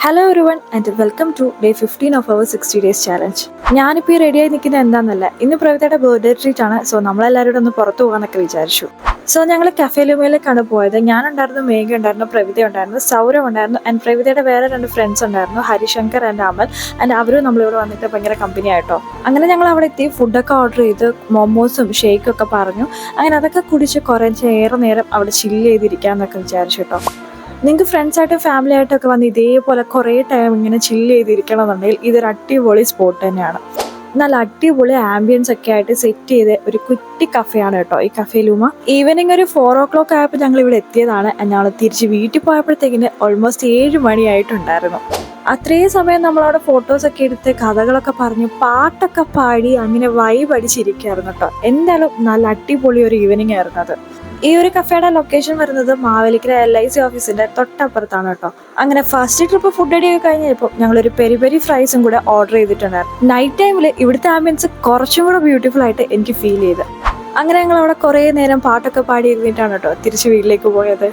Hello everyone and welcome to day 15 of our 60 days challenge. ഞാനിപ്പോൾ ഈ റെഡിയായി നിൽക്കുന്നത് എന്താണെന്നല്ല, ഇന്ന് പ്രവിതയുടെ ബർത്ത്ഡേ ട്രീറ്റ് ആണ്. സോ നമ്മളെല്ലാവരും ഒന്ന് പുറത്തു പോകാമെന്നൊക്കെ വിചാരിച്ചു. സോ ഞങ്ങൾ കഫേ ലുമയിലേക്കാണ് പോയത്. ഞാനുണ്ടായിരുന്നു, മേഘ ഉണ്ടായിരുന്നു, പ്രവിത ഉണ്ടായിരുന്നു, സൗരവ് ഉണ്ടായിരുന്നു, ആൻഡ് പ്രവിതയുടെ വേറെ 2 ഫ്രണ്ട്സ് ഉണ്ടായിരുന്നു, ഹരിശങ്കർ ആൻഡ് അമൽ. ആൻഡ് അവരും നമ്മളിവിടെ വന്നിട്ട് ഭയങ്കര കമ്പനി ആയിട്ടോ. അങ്ങനെ ഞങ്ങൾ അവിടെ എത്തി, ഫുഡൊക്കെ ഓർഡർ ചെയ്ത് മൊമോസും ഷേക്കും ഒക്കെ പറഞ്ഞു. അങ്ങനെ അതൊക്കെ കുടിച്ച് ഏറെ നേരം അവിടെ ചില്ല് ചെയ്തിരിക്കാമെന്നൊക്കെ വിചാരിച്ചു കേട്ടോ. നിങ്ങൾക്ക് ഫ്രണ്ട്സായിട്ടും ഫാമിലി ആയിട്ടൊക്കെ വന്ന് ഇതേപോലെ കുറേ ടൈം ഇങ്ങനെ ചില്ല് ചെയ്തിരിക്കണമെന്നുണ്ടെങ്കിൽ ഇതൊരു അടിപൊളി സ്പോട്ട് തന്നെയാണ്. നല്ല അടിപൊളി ആംബിയൻസ് ഒക്കെ ആയിട്ട് സെറ്റ് ചെയ്ത ഒരു കുറ്റി കഫേയാണ് കേട്ടോ ഈ കഫേ ലൂമ. ഈവനിങ് ഒരു 4 o'clock ആയപ്പോൾ ഞങ്ങൾ ഇവിടെ എത്തിയതാണ്. ഞങ്ങൾ തിരിച്ച് വീട്ടിൽ പോയപ്പോഴത്തേക്കിന് ഓൾമോസ്റ്റ് 7 മണിയായിട്ടുണ്ടായിരുന്നു. അത്രയും സമയം നമ്മളവിടെ ഫോട്ടോസൊക്കെ എടുത്ത് കഥകളൊക്കെ പറഞ്ഞ് പാട്ടൊക്കെ പാടി അങ്ങനെ വൈബ് അടിച്ചിരിക്കുകയായിരുന്നു കേട്ടോ. എന്തായാലും നല്ല അടിപൊളി ഒരു ഈവനിങ് ആയിരുന്നു അത്. ഈ ഒരു കഫേയുടെ ലൊക്കേഷൻ വരുന്നത് മാവേലിക്കര LIC ഓഫീസിന്റെ തൊട്ടപ്പുറത്താണ് കേട്ടോ. അങ്ങനെ ഫസ്റ്റ് ട്രിപ്പ് ഫുഡ് അടിയൊക്കെ കഴിഞ്ഞപ്പോൾ ഞങ്ങളൊരു പെരി പെരി ഫ്രൈസും കൂടെ ഓർഡർ ചെയ്തിട്ടുണ്ടായിരുന്നു. നൈറ്റ് ടൈമിൽ ഇവിടുത്തെ ആംബിയൻസ് കുറച്ചും കൂടെ ബ്യൂട്ടിഫുൾ ആയിട്ട് എനിക്ക് ഫീൽ ചെയ്ത്. അങ്ങനെ ഞങ്ങൾ അവിടെ കുറേ നേരം പാട്ടൊക്കെ പാടി ഇരുന്നിട്ടാണ് കേട്ടോ തിരിച്ച് വീട്ടിലേക്ക് പോയത്.